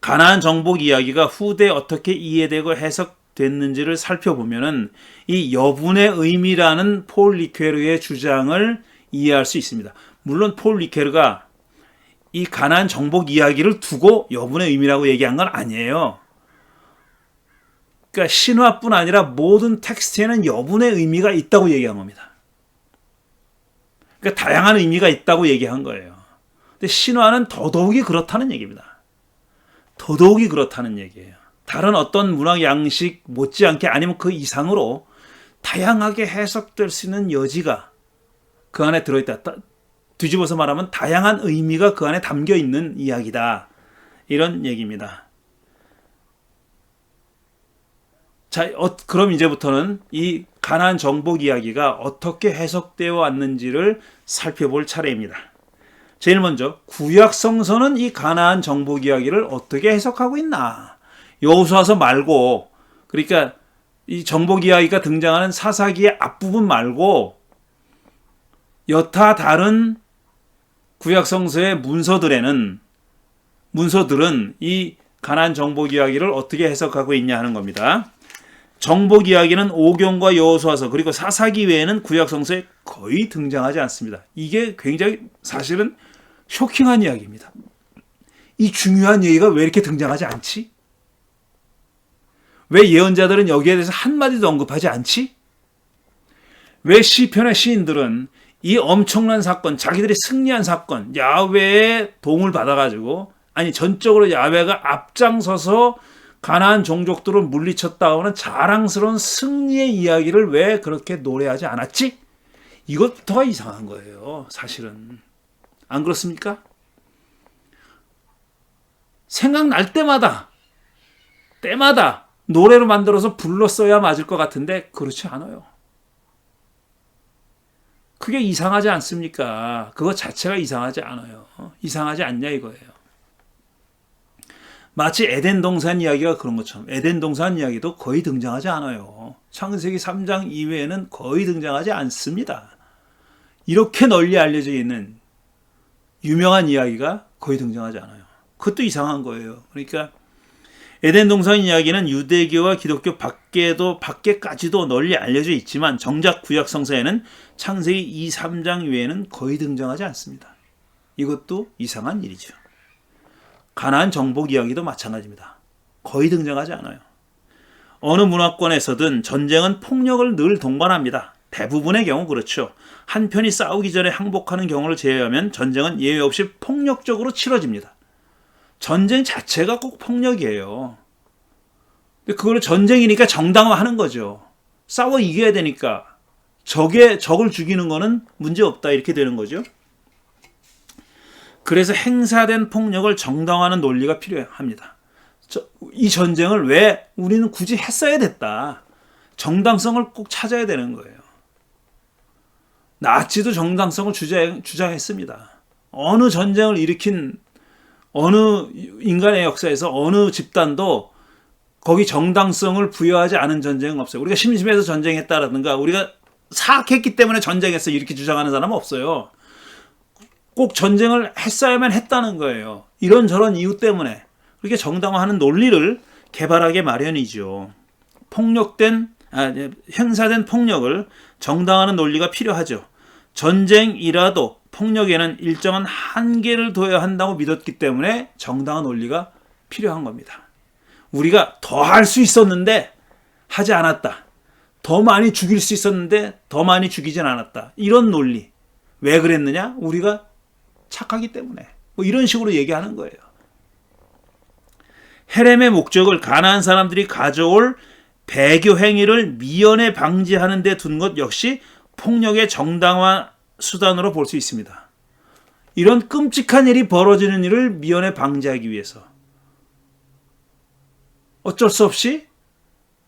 가나안 정복 이야기가 후대에 어떻게 이해되고 해석됐는지를 살펴보면은 이 여분의 의미라는 폴 리퀘르의 주장을 이해할 수 있습니다. 물론 폴 리퀘르가 이 가나안 정복 이야기를 두고 여분의 의미라고 얘기한 건 아니에요. 그러니까 신화뿐 아니라 모든 텍스트에는 여분의 의미가 있다고 얘기한 겁니다. 그러니까 다양한 의미가 있다고 얘기한 거예요. 근데 신화는 더더욱이 그렇다는 얘기입니다. 더더욱이 그렇다는 얘기예요. 다른 어떤 문학 양식 못지않게 아니면 그 이상으로 다양하게 해석될 수 있는 여지가 그 안에 들어있다. 뒤집어서 말하면 다양한 의미가 그 안에 담겨 있는 이야기다. 이런 얘기입니다. 자, 그럼 이제부터는 이 가나안 정복 이야기가 어떻게 해석되어 왔는지를 살펴볼 차례입니다. 제일 먼저 구약 성서는 이 가나안 정복 이야기를 어떻게 해석하고 있나? 여호수아서 말고, 그러니까 이 정복 이야기가 등장하는 사사기의 앞부분 말고 여타 다른 구약 성서의 문서들은 이 가나안 정복 이야기를 어떻게 해석하고 있냐 하는 겁니다. 정복 이야기는 오경과 여호수아서 그리고 사사기 외에는 구약 성서에 거의 등장하지 않습니다. 이게 굉장히 사실은 쇼킹한 이야기입니다. 이 중요한 얘기가 왜 이렇게 등장하지 않지? 왜 예언자들은 여기에 대해서 한마디도 언급하지 않지? 왜 시편의 시인들은 이 엄청난 사건, 자기들이 승리한 사건, 야훼의 도움을 받아가지고, 아니 전적으로 야훼가 앞장서서 가나안 종족들을 물리쳤다 하는 자랑스러운 승리의 이야기를 왜 그렇게 노래하지 않았지? 이것부터가 이상한 거예요. 사실은. 안 그렇습니까? 생각날 때마다 노래로 만들어서 불렀어야 맞을 것 같은데 그렇지 않아요. 그게 이상하지 않습니까? 그거 자체가 이상하지 않아요. 이상하지 않냐 이거예요. 마치 에덴 동산 이야기가 그런 것처럼 에덴 동산 이야기도 거의 등장하지 않아요. 창세기 3장 이외에는 거의 등장하지 않습니다. 이렇게 널리 알려져 있는 유명한 이야기가 거의 등장하지 않아요. 그것도 이상한 거예요. 그러니까 에덴 동산 이야기는 유대교와 기독교 밖에까지도 널리 알려져 있지만 정작 구약 성서에는 창세기 2, 3장 외에는 거의 등장하지 않습니다. 이것도 이상한 일이죠. 가나안 정복 이야기도 마찬가지입니다. 거의 등장하지 않아요. 어느 문화권에서든 전쟁은 폭력을 늘 동반합니다. 대부분의 경우 그렇죠. 한 편이 싸우기 전에 항복하는 경우를 제외하면 전쟁은 예외 없이 폭력적으로 치러집니다. 전쟁 자체가 꼭 폭력이에요. 근데 그걸 전쟁이니까 정당화하는 거죠. 싸워 이겨야 되니까 적을 죽이는 거는 문제없다 이렇게 되는 거죠. 그래서 행사된 폭력을 정당화하는 논리가 필요합니다. 이 전쟁을 왜 우리는 굳이 했어야 됐다. 정당성을 꼭 찾아야 되는 거예요. 나치도 정당성을 주장했습니다. 어느 전쟁을 일으킨 어느 인간의 역사에서 어느 집단도 거기 정당성을 부여하지 않은 전쟁은 없어요. 우리가 심심해서 전쟁했다라든가 우리가 사악했기 때문에 전쟁했어 이렇게 주장하는 사람은 없어요. 꼭 전쟁을 했어야만 했다는 거예요. 이런저런 이유 때문에. 그렇게 정당화하는 논리를 개발하게 마련이죠. 행사된 폭력을 정당화하는 논리가 필요하죠. 전쟁이라도 폭력에는 일정한 한계를 둬야 한다고 믿었기 때문에 정당한 논리가 필요한 겁니다. 우리가 더 할 수 있었는데 하지 않았다. 더 많이 죽일 수 있었는데 더 많이 죽이진 않았다. 이런 논리. 왜 그랬느냐? 우리가 착하기 때문에. 뭐 이런 식으로 얘기하는 거예요. 헤렘의 목적을 가나안 사람들이 가져올 배교 행위를 미연에 방지하는 데 둔 것 역시 폭력의 정당화 수단으로 볼 수 있습니다. 이런 끔찍한 일이 벌어지는 일을 미연에 방지하기 위해서 어쩔 수 없이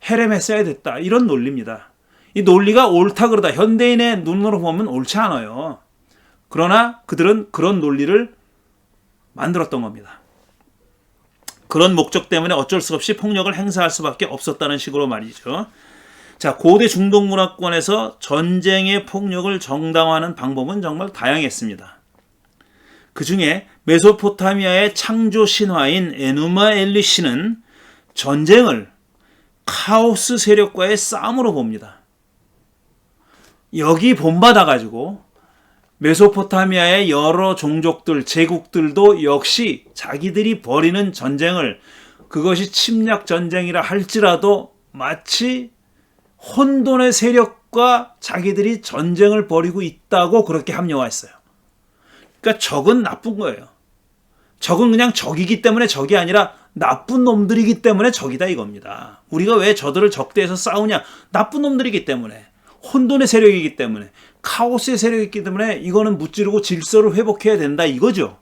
헤렘했어야 됐다. 이런 논리입니다. 이 논리가 옳다 그러다 현대인의 눈으로 보면 옳지 않아요. 그러나 그들은 그런 논리를 만들었던 겁니다. 그런 목적 때문에 어쩔 수 없이 폭력을 행사할 수밖에 없었다는 식으로 말이죠. 자, 고대 중동 문화권에서 전쟁의 폭력을 정당화하는 방법은 정말 다양했습니다. 그 중에 메소포타미아의 창조 신화인 에누마 엘리시는 전쟁을 카오스 세력과의 싸움으로 봅니다. 여기 본받아가지고 메소포타미아의 여러 종족들, 제국들도 역시 자기들이 벌이는 전쟁을 그것이 침략 전쟁이라 할지라도 마치 혼돈의 세력과 자기들이 전쟁을 벌이고 있다고 그렇게 합리화했어요. 그러니까 적은 나쁜 거예요. 적은 그냥 적이기 때문에 적이 아니라 나쁜 놈들이기 때문에 적이다 이겁니다. 우리가 왜 저들을 적대해서 싸우냐? 나쁜 놈들이기 때문에. 혼돈의 세력이기 때문에. 카오스의 세력이기 때문에 이거는 무찌르고 질서를 회복해야 된다 이거죠.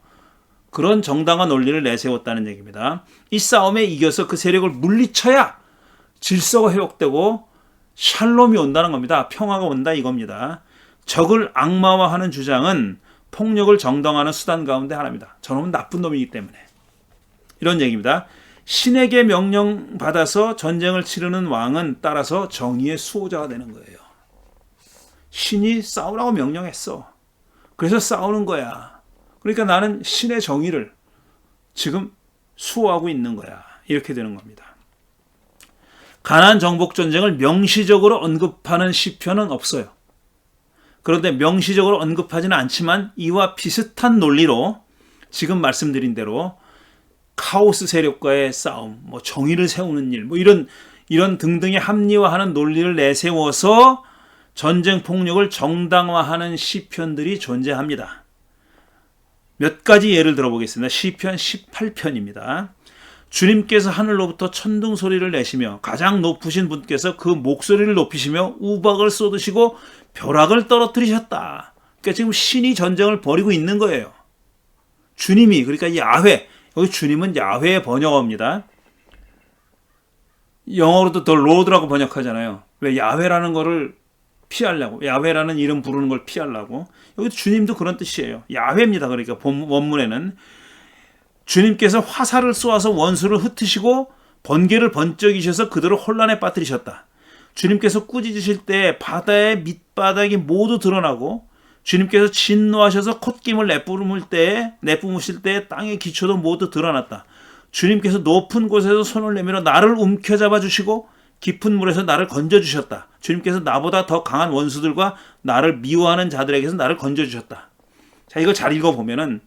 그런 정당한 논리를 내세웠다는 얘기입니다. 이 싸움에 이겨서 그 세력을 물리쳐야 질서가 회복되고 샬롬이 온다는 겁니다. 평화가 온다 이겁니다. 적을 악마화하는 주장은 폭력을 정당화하는 수단 가운데 하나입니다. 저놈은 나쁜 놈이기 때문에. 이런 얘기입니다. 신에게 명령받아서 전쟁을 치르는 왕은 따라서 정의의 수호자가 되는 거예요. 신이 싸우라고 명령했어. 그래서 싸우는 거야. 그러니까 나는 신의 정의를 지금 수호하고 있는 거야. 이렇게 되는 겁니다. 가나안 정복 전쟁을 명시적으로 언급하는 시편은 없어요. 그런데 명시적으로 언급하지는 않지만 이와 비슷한 논리로 지금 말씀드린 대로 카오스 세력과의 싸움, 뭐 정의를 세우는 일, 뭐 이런 등등의 합리화하는 논리를 내세워서 전쟁 폭력을 정당화하는 시편들이 존재합니다. 몇 가지 예를 들어보겠습니다. 시편 18편입니다. 주님께서 하늘로부터 천둥 소리를 내시며 가장 높으신 분께서 그 목소리를 높이시며 우박을 쏟으시고 벼락을 떨어뜨리셨다. 그러니까 지금 신이 전쟁을 벌이고 있는 거예요. 주님이, 그러니까 야훼, 여기 주님은 야훼의 번역어입니다. 영어로도 더 로드라고 번역하잖아요. 왜 야훼라는 거를 피하려고, 야훼라는 이름 부르는 걸 피하려고. 여기 주님도 그런 뜻이에요. 야훼입니다. 그러니까 원문에는 주님께서 화살을 쏘아서 원수를 흩으시고 번개를 번쩍이셔서 그들을 혼란에 빠뜨리셨다. 주님께서 꾸짖으실 때 바다의 밑바닥이 모두 드러나고 주님께서 진노하셔서 콧김을 내뿜으실 때 땅의 기초도 모두 드러났다. 주님께서 높은 곳에서 손을 내밀어 나를 움켜잡아 주시고 깊은 물에서 나를 건져주셨다. 주님께서 나보다 더 강한 원수들과 나를 미워하는 자들에게서 나를 건져주셨다. 자, 이거 잘 읽어보면은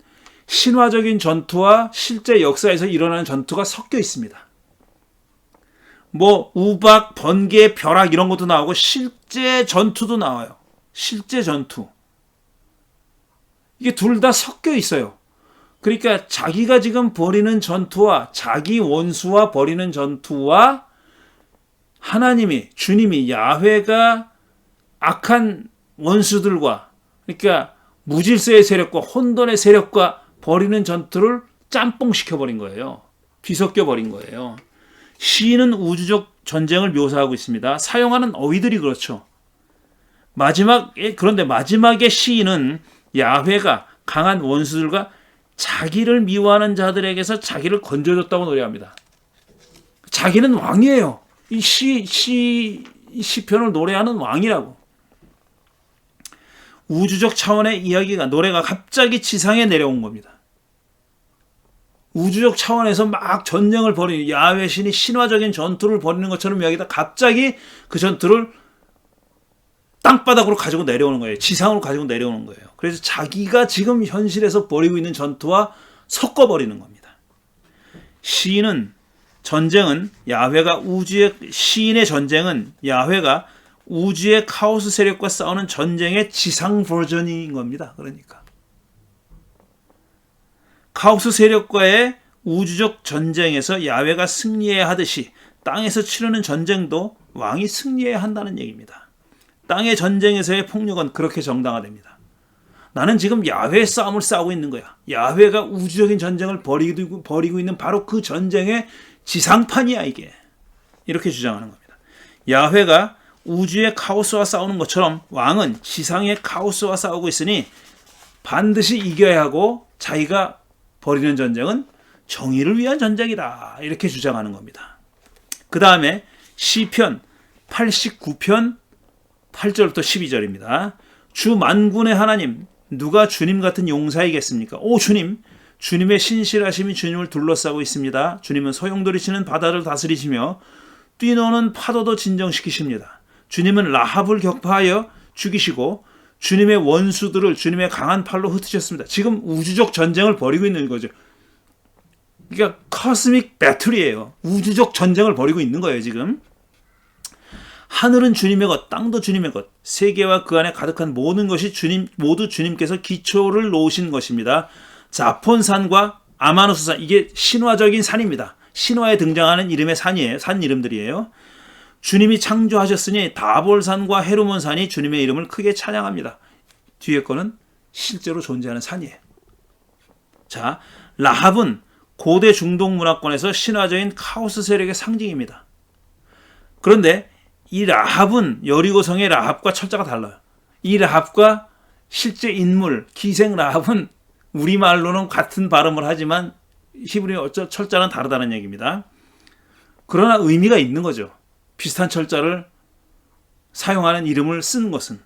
신화적인 전투와 실제 역사에서 일어나는 전투가 섞여 있습니다. 뭐 우박, 번개, 벼락 이런 것도 나오고 실제 전투도 나와요. 실제 전투. 이게 둘 다 섞여 있어요. 그러니까 자기가 지금 벌이는 전투와 자기 원수와 벌이는 전투와 하나님이, 주님이, 야훼가 악한 원수들과, 그러니까 무질서의 세력과 혼돈의 세력과 벌이는 전투를 짬뽕시켜버린 거예요. 뒤섞여버린 거예요. 시인은 우주적 전쟁을 묘사하고 있습니다. 사용하는 어휘들이 그렇죠. 그런데 마지막에 시인은 야훼가 강한 원수들과 자기를 미워하는 자들에게서 자기를 건져줬다고 노래합니다. 자기는 왕이에요. 이 시편을 노래하는 왕이라고. 우주적 차원의 이야기가 노래가 갑자기 지상에 내려온 겁니다. 우주적 차원에서 막 전쟁을 벌이는 야훼 신이 신화적인 전투를 벌이는 것처럼 이야기다 갑자기 그 전투를 땅바닥으로 가지고 내려오는 거예요. 지상으로 가지고 내려오는 거예요. 그래서 자기가 지금 현실에서 벌이고 있는 전투와 섞어버리는 겁니다. 시인은 전쟁은 야훼가 우주의 시인의 전쟁은 야훼가 우주의 카오스 세력과 싸우는 전쟁의 지상 버전인 겁니다. 그러니까 카오스 세력과의 우주적 전쟁에서 야훼가 승리해야 하듯이 땅에서 치르는 전쟁도 왕이 승리해야 한다는 얘기입니다. 땅의 전쟁에서의 폭력은 그렇게 정당화됩니다. 나는 지금 야훼의 싸움을 싸우고 있는 거야. 야훼가 우주적인 전쟁을 벌이고 있는 바로 그 전쟁의 지상판이야 이게. 이렇게 주장하는 겁니다. 야훼가 우주의 카오스와 싸우는 것처럼 왕은 지상의 카오스와 싸우고 있으니 반드시 이겨야 하고 자기가 벌이는 전쟁은 정의를 위한 전쟁이다. 이렇게 주장하는 겁니다. 그 다음에 시편 89편 8절부터 12절입니다. 주 만군의 하나님, 누가 주님 같은 용사이겠습니까? 오 주님, 주님의 신실하심이 주님을 둘러싸고 있습니다. 주님은 소용돌이 치는 바다를 다스리시며 뛰노는 파도도 진정시키십니다. 주님은 라합을 격파하여 죽이시고 주님의 원수들을 주님의 강한 팔로 흩으셨습니다. 지금 우주적 전쟁을 벌이고 있는 거죠. 그러니까 코스믹 배틀이에요. 우주적 전쟁을 벌이고 있는 거예요 지금. 하늘은 주님의 것, 땅도 주님의 것, 세계와 그 안에 가득한 모든 것이 모두 주님께서 기초를 놓으신 것입니다. 자폰산과 아마누스산, 이게 신화적인 산입니다. 신화에 등장하는 이름의 산이에요. 산 이름들이에요. 주님이 창조하셨으니 다볼산과 헤르몬산이 주님의 이름을 크게 찬양합니다. 뒤에 거는 실제로 존재하는 산이에요. 자, 라합은 고대 중동 문화권에서 신화적인 카오스 세력의 상징입니다. 그런데 이 라합은 여리고성의 라합과 철자가 달라요. 이 라합과 실제 인물, 기생 라합은 우리말로는 같은 발음을 하지만 히브리어 철자는 다르다는 얘기입니다. 그러나 의미가 있는 거죠. 비슷한 철자를 사용하는 이름을 쓴 것은.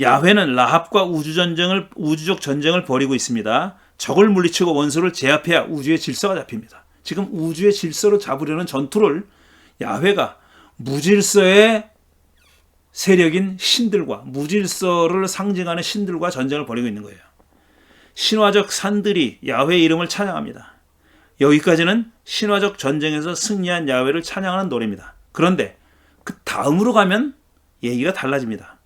야훼는 라합과 우주적 전쟁을 벌이고 있습니다. 적을 물리치고 원수를 제압해야 우주의 질서가 잡힙니다. 지금 우주의 질서를 잡으려는 전투를 야훼가 무질서의 세력인 신들과 무질서를 상징하는 신들과 전쟁을 벌이고 있는 거예요. 신화적 산들이 야훼의 이름을 찬양합니다. 여기까지는 신화적 전쟁에서 승리한 야훼를 찬양하는 노래입니다. 그런데 그 다음으로 가면 얘기가 달라집니다.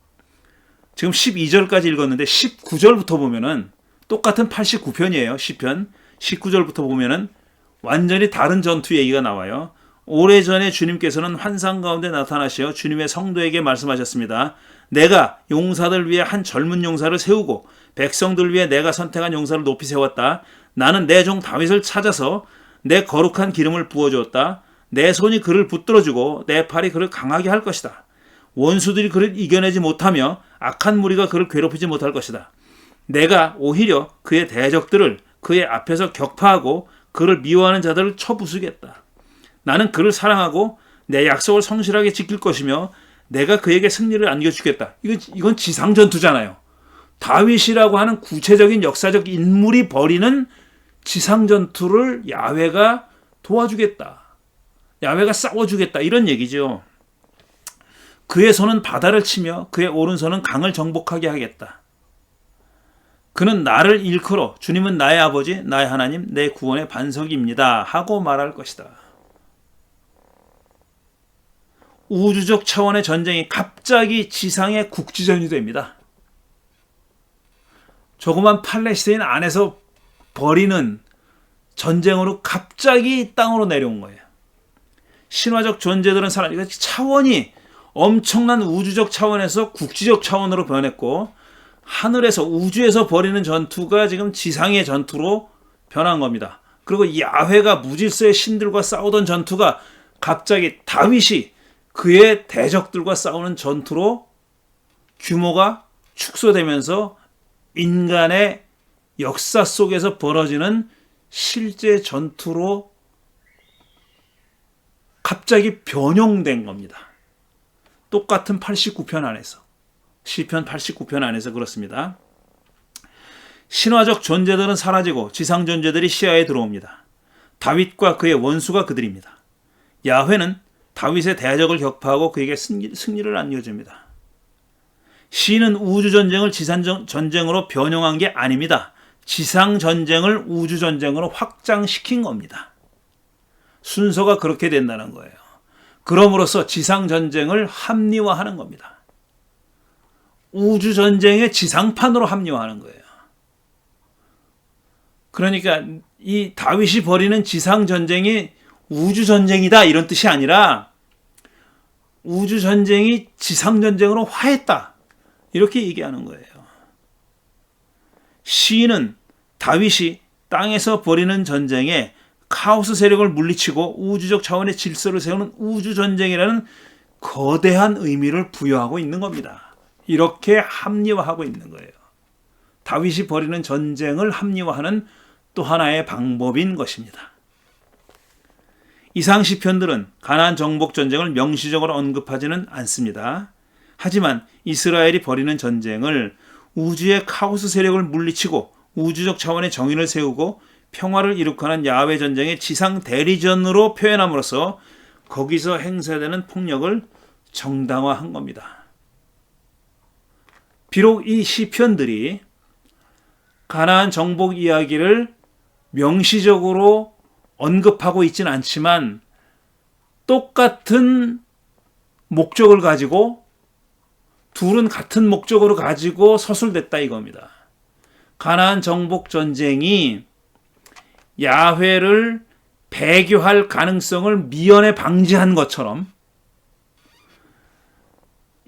지금 12절까지 읽었는데 19절부터 보면은 똑같은 89편이에요. 시편 19절부터 보면은 완전히 다른 전투 얘기가 나와요. 오래전에 주님께서는 환상 가운데 나타나시어 주님의 성도에게 말씀하셨습니다. 내가 용사들 위해 한 젊은 용사를 세우고 백성들 위해 내가 선택한 용사를 높이 세웠다. 나는 내 종 다윗을 찾아서 내 거룩한 기름을 부어주었다. 내 손이 그를 붙들어주고 내 팔이 그를 강하게 할 것이다. 원수들이 그를 이겨내지 못하며 악한 무리가 그를 괴롭히지 못할 것이다. 내가 오히려 그의 대적들을 그의 앞에서 격파하고 그를 미워하는 자들을 쳐부수겠다. 나는 그를 사랑하고 내 약속을 성실하게 지킬 것이며 내가 그에게 승리를 안겨주겠다. 이건 지상전투잖아요. 다윗이라고 하는 구체적인 역사적 인물이 벌이는 지상전투를 야훼가 도와주겠다. 야훼가 싸워주겠다. 이런 얘기죠. 그의 손은 바다를 치며 그의 오른손은 강을 정복하게 하겠다. 그는 나를 일컬어 주님은 나의 아버지, 나의 하나님, 내 구원의 반석입니다. 하고 말할 것이다. 우주적 차원의 전쟁이 갑자기 지상의 국지전이 됩니다. 조그만 팔레스타인 안에서 벌이는 전쟁으로 갑자기 땅으로 내려온 거예요. 신화적 존재들은 차원이 엄청난 우주적 차원에서 국지적 차원으로 변했고 하늘에서 우주에서 벌이는 전투가 지금 지상의 전투로 변한 겁니다. 그리고 야훼가 무질서의 신들과 싸우던 전투가 갑자기 다윗이 그의 대적들과 싸우는 전투로 규모가 축소되면서 인간의 역사 속에서 벌어지는 실제 전투로 갑자기 변형된 겁니다. 똑같은 89편 안에서 시편 89편 안에서 그렇습니다. 신화적 존재들은 사라지고 지상 존재들이 시야에 들어옵니다. 다윗과 그의 원수가 그들입니다. 야훼는 다윗의 대적을 격파하고 그에게 승리를 안겨줍니다. 시인은 우주전쟁을 지상전쟁으로 변형한 게 아닙니다. 지상전쟁을 우주전쟁으로 확장시킨 겁니다. 순서가 그렇게 된다는 거예요. 그럼으로써 지상전쟁을 합리화하는 겁니다. 우주전쟁의 지상판으로 합리화하는 거예요. 그러니까 이 다윗이 벌이는 지상전쟁이 우주전쟁이다 이런 뜻이 아니라 우주전쟁이 지상전쟁으로 화했다 이렇게 얘기하는 거예요. 시인은 다윗이 땅에서 벌이는 전쟁에 카오스 세력을 물리치고 우주적 차원의 질서를 세우는 우주전쟁이라는 거대한 의미를 부여하고 있는 겁니다. 이렇게 합리화하고 있는 거예요. 다윗이 벌이는 전쟁을 합리화하는 또 하나의 방법인 것입니다. 이상 시편들은 가나안 정복 전쟁을 명시적으로 언급하지는 않습니다. 하지만 이스라엘이 벌이는 전쟁을 우주의 카오스 세력을 물리치고 우주적 차원의 정의를 세우고 평화를 이룩하는 야훼 전쟁의 지상 대리전으로 표현함으로써 거기서 행사되는 폭력을 정당화한 겁니다. 비록 이 시편들이 가나안 정복 이야기를 명시적으로 언급하고 있지는 않지만 똑같은 목적을 가지고 둘은 같은 목적으로 가지고 서술됐다 이겁니다. 가나안 정복 전쟁이 야훼를 배교할 가능성을 미연에 방지한 것처럼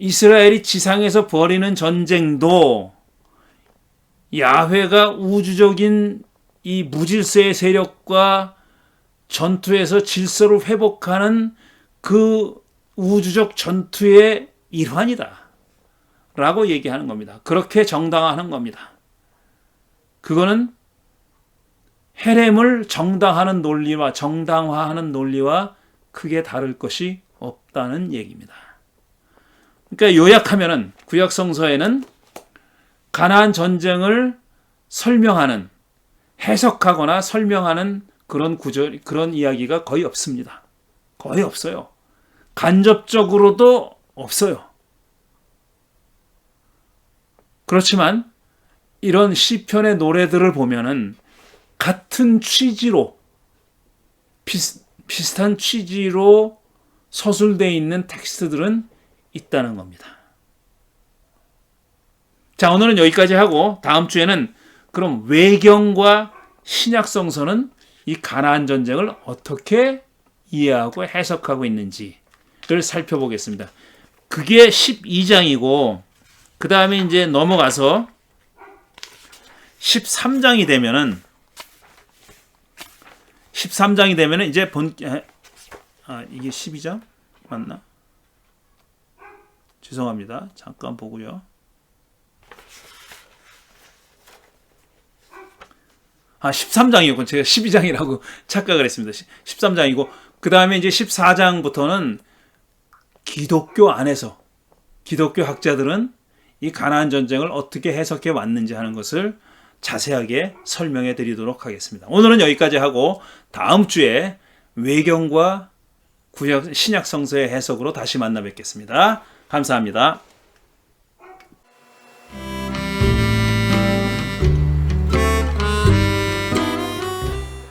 이스라엘이 지상에서 벌이는 전쟁도 야훼가 우주적인 이 무질서의 세력과 전투에서 질서를 회복하는 그 우주적 전투의 일환이다 라고 얘기하는 겁니다. 그렇게 정당화하는 겁니다. 그거는 헤렘을 정당화하는 논리와 크게 다를 것이 없다는 얘기입니다. 그러니까 요약하면은 구약 성서에는 가나안 전쟁을 설명하는, 해석하거나 설명하는 그런 구절, 그런 이야기가 거의 없습니다. 거의 없어요. 간접적으로도 없어요. 그렇지만 이런 시편의 노래들을 보면은 같은 취지로 비슷한 취지로 서술되어 있는 텍스트들은 있다는 겁니다. 자, 오늘은 여기까지 하고 다음 주에는 그럼 외경과 신약 성서는 이 가나안 전쟁을 어떻게 이해하고 해석하고 있는지를 살펴보겠습니다. 그게 12장이고 그 다음에 이제 넘어가서 13장이 되면은 이제 이게 12장 맞나? 죄송합니다. 잠깐 보고요. 13장이었군. 제가 12장이라고 착각을 했습니다. 13장이고 그 다음에 이제 14장부터는 기독교 안에서 기독교 학자들은 이 가나안 전쟁을 어떻게 해석해 왔는지 하는 것을 자세하게 설명해 드리도록 하겠습니다. 오늘은 여기까지 하고 다음 주에 외경과 구약 신약 성서의 해석으로 다시 만나 뵙겠습니다. 감사합니다.